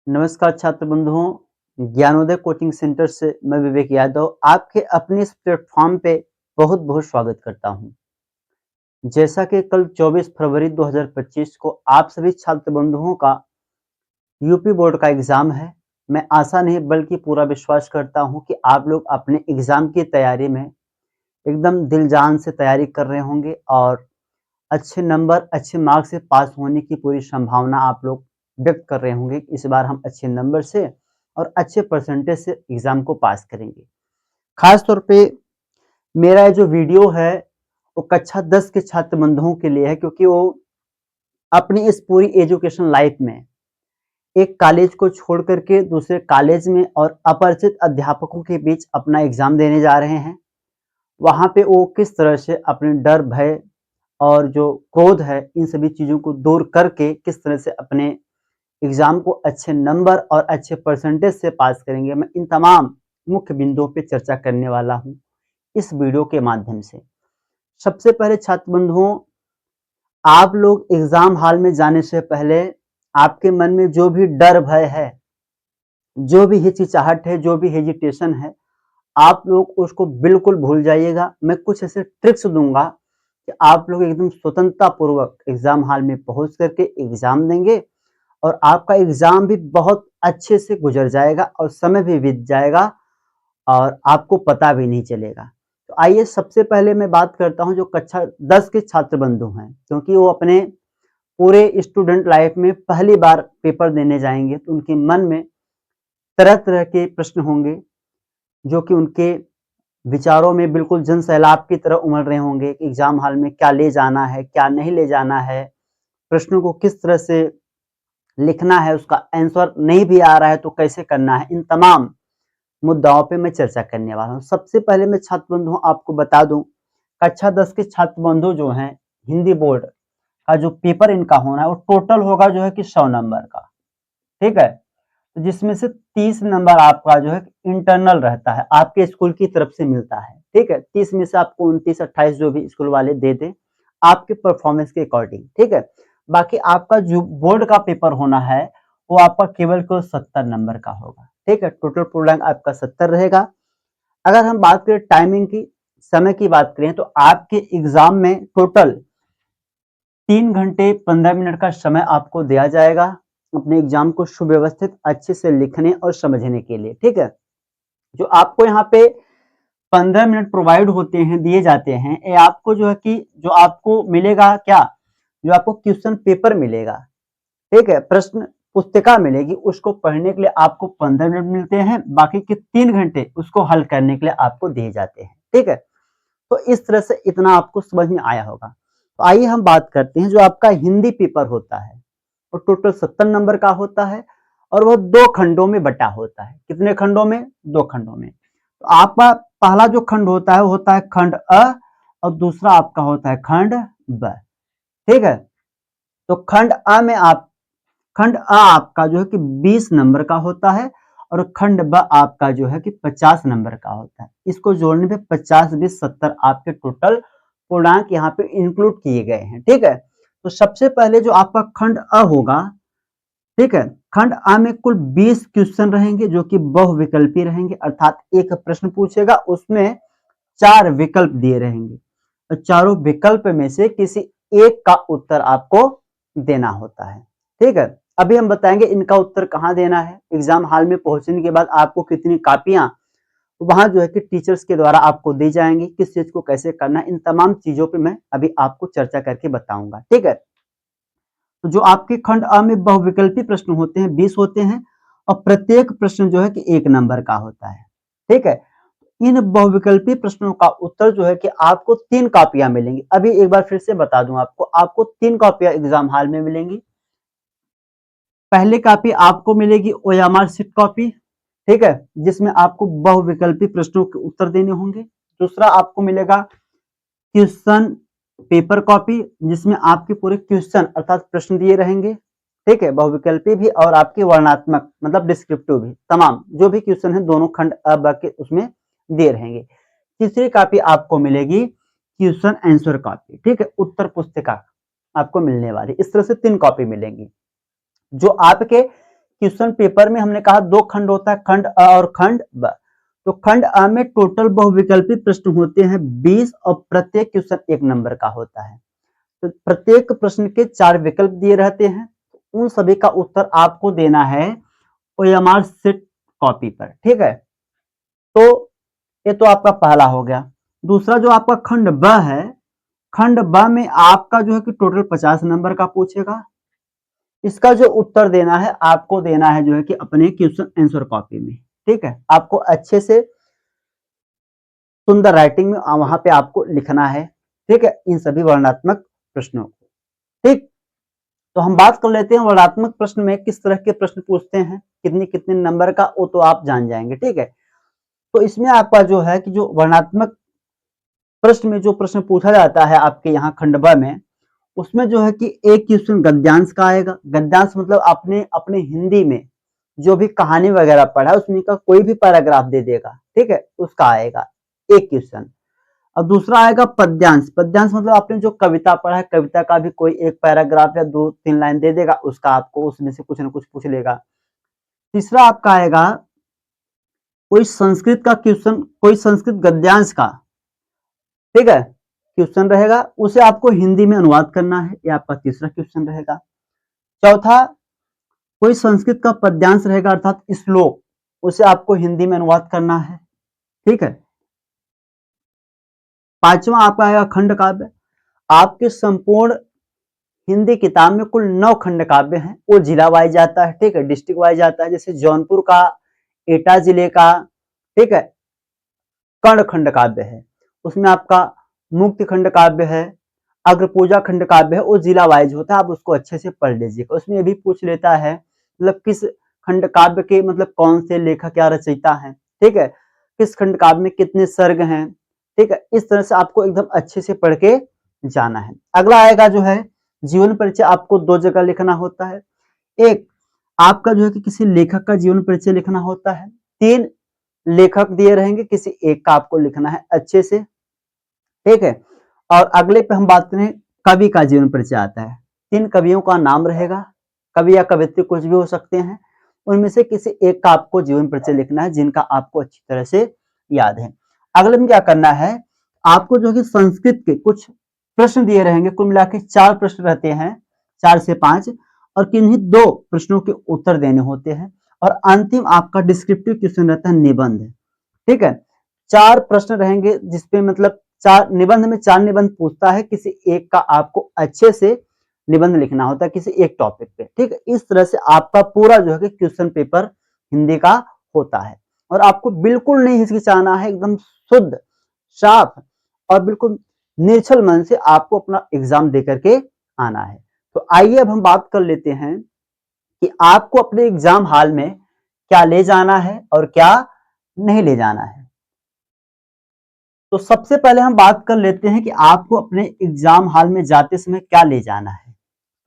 नमस्कार छात्र बंधुओं, ज्ञानोदय कोचिंग सेंटर से मैं विवेक यादव आपके अपने इस प्लेटफॉर्म पे बहुत बहुत स्वागत करता हूं। जैसा कि कल 24 फरवरी 2025 को आप सभी छात्र बंधुओं का यूपी बोर्ड का एग्जाम है। मैं आशा नहीं बल्कि पूरा विश्वास करता हूं कि आप लोग अपने एग्जाम की तैयारी में एकदम दिल जान से तैयारी कर रहे होंगे और अच्छे नंबर अच्छे मार्क्स से पास होने की पूरी संभावना आप लोग व्यक्त कर रहे होंगे। इस बार हम अच्छे नंबर से और अच्छे परसेंटेज से एग्जाम को पास करेंगे। खास तौर पे मेरा जो वीडियो है वो कक्षा 10 के छात्र बंधुओं के लिए है, क्योंकि वो अपनी इस पूरी एजुकेशन लाइफ में एक कॉलेज को छोड़ करके दूसरे कॉलेज में और अपरिचित अध्यापकों के बीच अपना एग्जाम देने जा रहे हैं। वहां पे वो किस तरह से अपने डर भय और जो क्रोध है इन सभी चीजों को दूर करके किस तरह से अपने एग्जाम को अच्छे नंबर और अच्छे परसेंटेज से पास करेंगे, मैं इन तमाम मुख्य बिंदुओं पे चर्चा करने वाला हूं इस वीडियो के माध्यम से। सबसे पहले छात्र बंधुओं, आप लोग एग्जाम हॉल में जाने से पहले आपके मन में जो भी डर भय है, जो भी हिचकिचाहट है, जो भी हेजिटेशन है, आप लोग उसको बिल्कुल भूल जाइएगा। मैं कुछ ऐसे ट्रिक्स दूंगा कि आप लोग एकदम स्वतंत्रता पूर्वक एग्जाम हॉल में पहुंच करके एग्जाम देंगे और आपका एग्जाम भी बहुत अच्छे से गुजर जाएगा और समय भी बीत जाएगा और आपको पता भी नहीं चलेगा। तो आइए सबसे पहले मैं बात करता हूं जो कक्षा 10 के छात्र बंधु हैं, क्योंकि वो अपने पूरे स्टूडेंट लाइफ में पहली बार पेपर देने जाएंगे, तो उनके मन में तरह तरह के प्रश्न होंगे जो कि उनके विचारों में बिल्कुल जन सैलाब की तरह उमड़ रहे होंगे कि एग्जाम हॉल में क्या ले जाना है, क्या नहीं ले जाना है, प्रश्नों को किस तरह से लिखना है, उसका आंसर नहीं भी आ रहा है तो कैसे करना है। इन तमाम मुद्दाओं पे मैं चर्चा करने वाला हूँ। सबसे पहले मैं छात्र बंधुओं आपको बता दूं, कक्षा 10 के छात्र बंधु जो हैं, हिंदी बोर्ड का जो पेपर इनका होना है वो टोटल होगा जो है कि 100 नंबर का। ठीक है, तो जिसमें से 30 नंबर आपका जो है इंटरनल रहता है, आपके स्कूल की तरफ से मिलता है। ठीक है, 30 में से आपको 29-28 जो भी स्कूल वाले दे दे आपके परफॉर्मेंस के अकॉर्डिंग। ठीक है, बाकी आपका जो बोर्ड का पेपर होना है वो आपका केवल 70 नंबर का होगा। ठीक है, टोटल पूर्णांक आपका 70 रहेगा। अगर हम बात करें टाइमिंग की, समय की बात करें, तो आपके एग्जाम में टोटल 3 घंटे 15 मिनट का समय आपको दिया जाएगा अपने एग्जाम को सुव्यवस्थित अच्छे से लिखने और समझने के लिए। ठीक है, जो आपको यहाँ पे 15 मिनट प्रोवाइड होते हैं, दिए जाते हैं, ये आपको जो है कि जो आपको मिलेगा क्या, जो आपको क्वेश्चन पेपर मिलेगा, ठीक है, प्रश्न पुस्तिका मिलेगी, उसको पढ़ने के लिए आपको 15 मिनट मिलते हैं, बाकी के 3 घंटे उसको हल करने के लिए आपको दिए जाते हैं। ठीक है, तो इस तरह से इतना आपको समझ में आया होगा। तो आइए हम बात करते हैं जो आपका हिंदी पेपर होता है वो टोटल 70 नंबर का होता है और वह 2 खंडों में बटा होता है। कितने खंडों में? 2 खंडों में। तो आपका पहला जो खंड होता है वो होता है खंड अ और दूसरा आपका होता है खंड ब। ठीक है, तो खंड अ आपका जो है कि 20 नंबर का होता है और खंड ब आपका जो है कि 50 नंबर का होता है। इसको जोड़ने पे 50 20 70 आपके टोटल पूर्णांक यहाँ पे इंक्लूड किए गए हैं। ठीक है, तो सबसे पहले जो आपका खंड अ होगा, ठीक है, खंड अ में कुल 20 क्वेश्चन रहेंगे जो कि बहुविकल्पी रहेंगे, अर्थात एक प्रश्न पूछेगा उसमें 4 विकल्प दिए रहेंगे और चारों विकल्प में से किसी एक का उत्तर आपको देना होता है। ठीक है, अभी हम बताएंगे इनका उत्तर कहाँ देना है। एग्जाम हॉल में पहुंचने के बाद आपको कितनी कापियां वहां जो है कि टीचर्स के द्वारा आपको दी जाएंगी, किस चीज को कैसे करना है, इन तमाम चीजों पे मैं अभी आपको चर्चा करके बताऊंगा। ठीक है, तो जो आपके खंड अ में बहुविकल्पी प्रश्न होते हैं 20 होते हैं और प्रत्येक प्रश्न जो है कि 1 नंबर का होता है। ठीक है, इन बहुविकल्पी प्रश्नों का उत्तर जो है कि आपको 3 कॉपियां मिलेंगी। अभी एक बार फिर से बता दूं आपको 3 कॉपियां एग्जाम हॉल में मिलेंगी। पहली कॉपी आपको मिलेगी ओएमआर शीट कॉपी, ठीक है, जिसमें आपको बहुविकल्पी प्रश्नों के उत्तर देने होंगे। दूसरा आपको मिलेगा क्वेश्चन पेपर कॉपी, जिसमें आपके पूरे क्वेश्चन अर्थात प्रश्न दिए रहेंगे। ठीक है, बहुविकल्पी भी और आपके वर्णात्मक मतलब डिस्क्रिप्टिव भी, तमाम जो भी क्वेश्चन है दोनों खंड अ ब के उसमें दिए रहेंगे। तीसरी कॉपी आपको मिलेगी क्वेश्चन आंसर कॉपी, ठीक है, उत्तर पुस्तिका आपको मिलने वाली। इस तरह से 3 कॉपी मिलेंगी। जो आपके क्वेश्चन पेपर में हमने कहा दो खंड होता है, खंड अ और खंड ब। तो खंड अ में टोटल बहुविकल्पी प्रश्न होते हैं 20 और प्रत्येक क्वेश्चन 1 नंबर का होता है। तो प्रत्येक प्रश्न के 4 विकल्प दिए रहते हैं, उन सभी का उत्तर आपको देना है ओएमआर शीट कॉपी पर, ठीक है। तो ये तो आपका पहला हो गया। दूसरा जो आपका खंड ब है, खंड ब में आपका जो है कि टोटल 50 नंबर का पूछेगा। इसका जो उत्तर देना है आपको देना है जो है कि अपने क्वेश्चन आंसर कॉपी में, ठीक है। आपको अच्छे से सुंदर राइटिंग में वहां पे आपको लिखना है, ठीक है, इन सभी वर्णनात्मक प्रश्नों को, ठीक। तो हम बात कर लेते हैं वर्णनात्मक प्रश्न में किस तरह के प्रश्न पूछते हैं, कितने कितने नंबर का, वो तो आप जान जाएंगे, ठीक है। तो इसमें आपका जो है कि जो वर्णनात्मक प्रश्न में जो प्रश्न पूछा जाता है आपके यहाँ खंड ब में, उसमें जो है कि एक क्वेश्चन गद्यांश का आएगा। गद्यांश मतलब आपने अपने हिंदी में जो भी कहानी वगैरह पढ़ा है उसमें का कोई भी पैराग्राफ दे देगा, ठीक है, उसका आएगा एक क्वेश्चन। और दूसरा आएगा पद्यांश। पद्यांश मतलब आपने जो कविता पढ़ा है, कविता का भी कोई एक पैराग्राफ या 2-3 लाइन दे देगा, उसका आपको उसमें से कुछ ना कुछ पूछ लेगा। तीसरा आपका आएगा कोई संस्कृत का क्वेश्चन, कोई संस्कृत गद्यांश का, ठीक है, क्वेश्चन रहेगा, उसे आपको हिंदी में अनुवाद करना है, ये आपका तीसरा क्वेश्चन रहेगा। चौथा कोई संस्कृत का पद्यांश रहेगा अर्थात श्लोक, उसे आपको हिंदी में अनुवाद करना है, ठीक है। पांचवा आपका आएगा खंड काव्य। आपके संपूर्ण हिंदी किताब में कुल 9 खंड काव्य हैं, वो जिला वाइज आता है, ठीक है, डिस्ट्रिक्ट वाइज आता है। जैसे जौनपुर का, एटा जिले का, ठीक है, कर्ण खंड काव्य है, उसमें आपका मुक्ति खंड काव्य है, अग्रपूजा खंड काव्य है, वो जिला वाइज होता है, आप उसको अच्छे से पढ़ लीजिएगा। उसमें ये भी पूछ लेता है मतलब किस खंड काव्य के मतलब कौन से लेखक या रचयिता हैं, ठीक है, किस खंड काव्य में कितने सर्ग हैं, ठीक है। इस तरह से आपको एकदम अच्छे से पढ़ के जाना है। अगला आएगा जो है जीवन परिचय, आपको 2 जगह लिखना होता है। एक आपका जो है कि किसी लेखक का जीवन परिचय लिखना होता है। 3 लेखक दिए रहेंगे, किसी एक का आपको लिखना है अच्छे से, ठीक है। और अगले पे हम बात करें कवि का जीवन परिचय आता है। 3 कवियों का नाम रहेगा, कवि या कवियत्री कुछ भी हो सकते हैं, उनमें से किसी एक का आपको जीवन परिचय लिखना है जिनका आपको अच्छी तरह से याद है। अगले में क्या करना है, आपको जो कि संस्कृत के कुछ प्रश्न दिए रहेंगे, कुल मिला के 4 प्रश्न रहते हैं, 4 से 5, और किन्हीं 2 प्रश्नों के उत्तर देने होते हैं। और अंतिम आपका डिस्क्रिप्टिव क्वेश्चन रहता है निबंध, ठीक है। 4 प्रश्न रहेंगे जिसपे मतलब 4 निबंध में 4 निबंध पूछता है, किसी एक का आपको अच्छे से निबंध लिखना होता है किसी एक टॉपिक पे, ठीक है। इस तरह से आपका पूरा जो है कि क्वेश्चन पेपर हिंदी का होता है। और आपको बिल्कुल नहीं हिचकिचाना है, एकदम शुद्ध, साफ और बिल्कुल निर्छल मन से आपको अपना एग्जाम दे करके आना है। तो आइए अब हम बात कर लेते हैं कि आपको अपने एग्जाम हॉल में क्या ले जाना है और क्या नहीं ले जाना है। तो सबसे पहले हम बात कर लेते हैं कि आपको अपने एग्जाम हॉल में जाते समय क्या ले जाना है।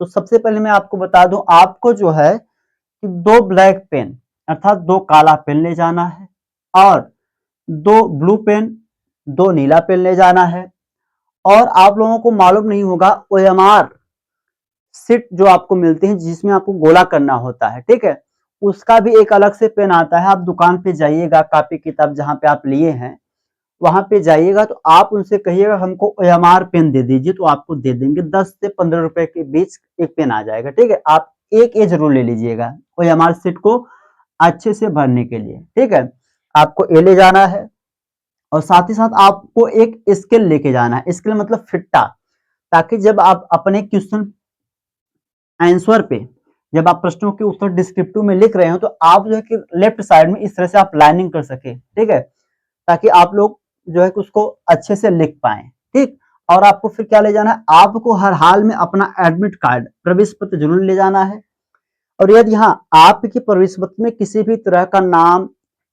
तो सबसे पहले मैं आपको बता दूं, आपको जो है कि 2 ब्लैक पेन अर्थात 2 काला पेन ले जाना है, और 2 ब्लू पेन, 2 नीला पेन ले जाना है। और आप लोगों को मालूम नहीं होगा ओएमआर शीट जो आपको मिलती है जिसमें आपको गोला करना होता है, ठीक है, उसका भी एक अलग से पेन आता है। आप दुकान पे जाइएगा, कॉपी किताब जहां पे आप लिए हैं वहां पे जाइएगा, तो आप उनसे कहिएगा हमको ओएमआर पेन दे दीजिए, तो आपको दे देंगे। 10 से 15 रुपए के बीच एक पेन आ जाएगा, ठीक है। आप एक ये जरूर ले लीजिएगा ओएमआर शीट को अच्छे से भरने के लिए, ठीक है। आपको ये ले जाना है, और साथ ही साथ आपको एक स्केल लेके जाना है। स्केल मतलब फिट्टा, ताकि जब आप अपने क्वेश्चन आंसर पे जब आप प्रश्नों के उत्तर डिस्क्रिप्टिव में लिख रहे हो, तो आप जो है कि लेफ्ट साइड में इस तरह से आप लाइनिंग कर सके, ठीक है, ताकि आप लोग जो है कि उसको अच्छे से लिख पाए, ठीक। और आपको फिर क्या ले जाना है, आपको हर हाल में अपना एडमिट कार्ड, प्रवेश पत्र जरूर ले जाना है। और यदि हाँ आपके प्रवेश पत्र में किसी भी तरह का नाम,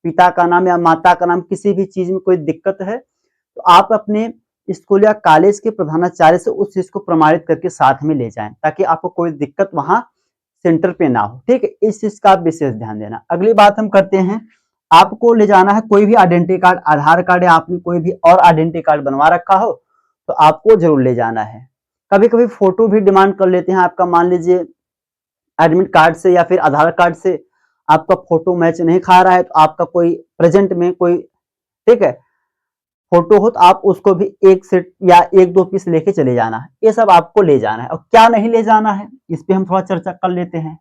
पिता का नाम या माता का नाम, किसी भी चीज में कोई दिक्कत है, तो आप अपने स्कूल या कॉलेज के प्रधानाचार्य से उस चीज को प्रमाणित करके साथ में ले जाएं, ताकि आपको कोई दिक्कत वहां सेंटर पे ना हो, ठीक है। इस चीज का आप विशेष ध्यान देना। अगली बात हम करते हैं, आपको ले जाना है कोई भी आइडेंटिटी कार्ड, आधार कार्ड या आपने कोई भी और आइडेंटिटी कार्ड बनवा रखा हो तो आपको जरूर ले जाना है। कभी कभी फोटो भी डिमांड कर लेते हैं आपका, मान लीजिए एडमिट कार्ड से या फिर आधार कार्ड से आपका फोटो मैच नहीं खा रहा है तो आपका कोई प्रेजेंट में कोई, ठीक है, फोटो हो तो आप उसको भी एक सेट या एक दो पीस लेके चले जाना है। ये सब आपको ले जाना है। और क्या नहीं ले जाना है, इस पे हम थोड़ा चर्चा कर लेते हैं।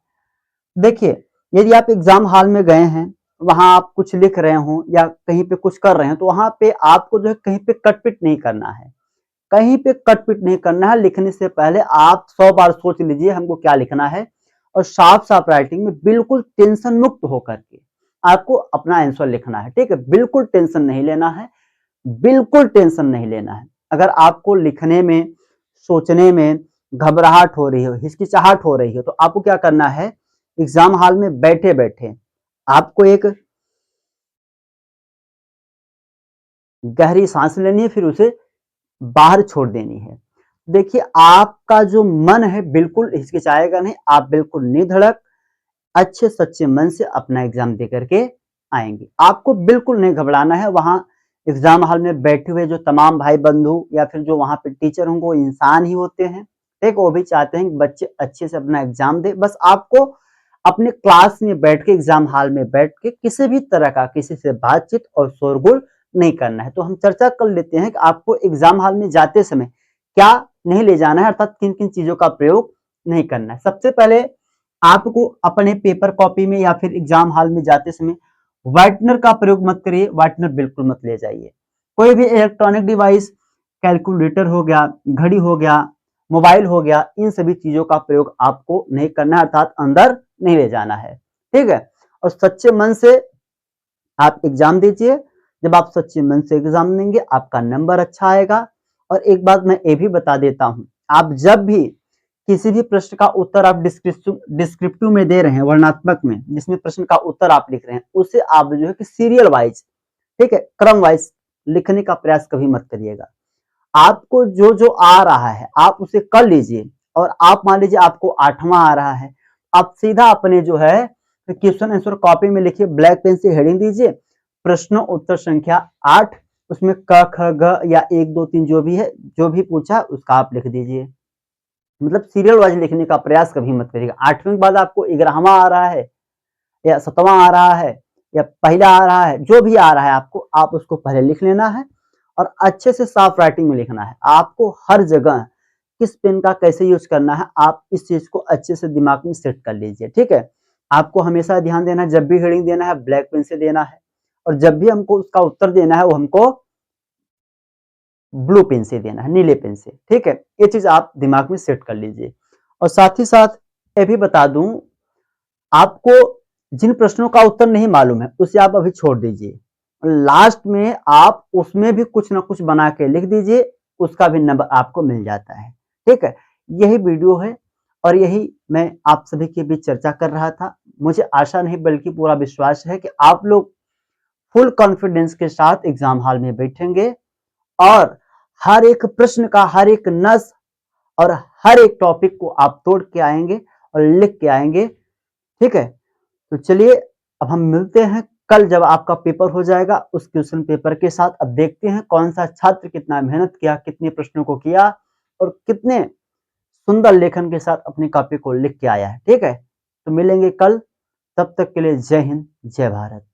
देखिए, यदि आप एग्जाम हॉल में गए हैं, वहां आप कुछ लिख रहे हो या कहीं पे कुछ कर रहे हैं, तो वहां पे आपको जो है कहीं पे कटपिट नहीं करना है। कहीं पे कटपिट नहीं करना है। लिखने से पहले आप 100 बार सोच लीजिए हमको क्या लिखना है, और साफ साफ राइटिंग में बिल्कुल टेंशन मुक्त होकर के आपको अपना आंसर लिखना है। ठीक है, बिल्कुल टेंशन नहीं लेना है, बिल्कुल टेंशन नहीं लेना है। अगर आपको लिखने में, सोचने में घबराहट हो रही हो, हिचकिचाहट हो रही हो, तो आपको क्या करना है, एग्जाम हॉल में बैठे बैठे आपको एक गहरी सांस लेनी है, फिर उसे बाहर छोड़ देनी है। देखिए, आपका जो मन है बिल्कुल हिचकिचाएगा नहीं, आप बिल्कुल निधड़क अच्छे सच्चे मन से अपना एग्जाम दे करके आएंगे। आपको बिल्कुल नहीं घबराना है। वहां एग्जाम हॉल में बैठे हुए जो तमाम भाई बंधु या फिर जो वहां पे टीचर होंगे वो इंसान ही होते हैं। ठीक, वो भी चाहते हैं कि बच्चे अच्छे से अपना एग्जाम दे। बस आपको अपने क्लास में बैठ के, एग्जाम हॉल में बैठ के किसी भी तरह का किसी से बातचीत और शोरगुल नहीं करना है। तो हम चर्चा कर लेते हैं कि आपको एग्जाम हॉल में जाते समय क्या नहीं ले जाना है, अर्थात किन किन चीजों का प्रयोग नहीं करना है। सबसे पहले आपको अपने पेपर कॉपी में या फिर एग्जाम हॉल में जाते समय व्हाइटनर का प्रयोग मत करिए। व्हाइटनर बिल्कुल मत ले जाइए। कोई भी इलेक्ट्रॉनिक डिवाइस, कैलकुलेटर हो गया, घड़ी हो गया, मोबाइल हो गया, इन सभी चीजों का प्रयोग आपको नहीं करना है, अर्थात अंदर नहीं ले जाना है। ठीक है, और सच्चे मन से आप एग्जाम दीजिए। जब आप सच्चे मन से एग्जाम देंगे आपका नंबर अच्छा आएगा। और एक बात मैं ये भी बता देता हूं, आप जब भी किसी भी प्रश्न का उत्तर आप डिस्क्रिप्टिव में दे रहे हैं, वर्णात्मक में जिसमें प्रश्न का उत्तर आप लिख रहे हैं, उसे आप जो है कि सीरियल वाइज, ठीक है, क्रम वाइज लिखने का प्रयास कभी मत करिएगा। आपको जो जो आ रहा है आप उसे कर लीजिए। और आप मान लीजिए आपको 8वां आ रहा है, आप सीधा अपने जो है क्वेश्चन आंसर कॉपी में लिखिए, ब्लैक पेन से हेडिंग दीजिए, प्रश्न उत्तर संख्या 8, उसमें क ख ग या 1 2 3 जो भी है, जो भी पूछा उसका आप लिख दीजिए। मतलब सीरियल वाइज लिखने का प्रयास कभी मत करिएगा। 8वें के बाद आपको 11वां आ रहा है या 7वां आ रहा है या पहला आ रहा है, जो भी आ रहा है आपको, आप उसको पहले लिख लेना है और अच्छे से साफ राइटिंग में लिखना है। आपको हर जगह किस पेन का कैसे यूज करना है, आप इस चीज को अच्छे से दिमाग में सेट कर लीजिए। ठीक है, आपको हमेशा ध्यान देना है, जब भी हेडिंग देना है ब्लैक पेन से देना है, और जब भी हमको उसका उत्तर देना है वो हमको ब्लू पेन से देना है, नीले पेन से। ठीक है, ये चीज आप दिमाग में सेट कर लीजिए। और साथ ही साथ ये भी बता दूं, आपको जिन प्रश्नों का उत्तर नहीं मालूम है उसे आप अभी छोड़ दीजिए। लास्ट में आप उसमें भी कुछ ना कुछ बना के लिख दीजिए, उसका भी नंबर आपको मिल जाता है। ठीक है, यही वीडियो है और यही मैं आप सभी के बीच चर्चा कर रहा था। मुझे आशा नहीं बल्कि पूरा विश्वास है कि आप लोग फुल कॉन्फिडेंस के साथ एग्जाम हॉल में बैठेंगे और हर एक प्रश्न का हर एक नस और हर एक टॉपिक को आप तोड़ के आएंगे और लिख के आएंगे। ठीक है, तो चलिए अब हम मिलते हैं कल जब आपका पेपर हो जाएगा उस क्वेश्चन पेपर के साथ। अब देखते हैं कौन सा छात्र कितना मेहनत किया, कितने प्रश्नों को किया और कितने सुंदर लेखन के साथ अपनी कॉपी को लिख के आया है। ठीक है, तो मिलेंगे कल, तब तक के लिए जय हिंद, जय भारत।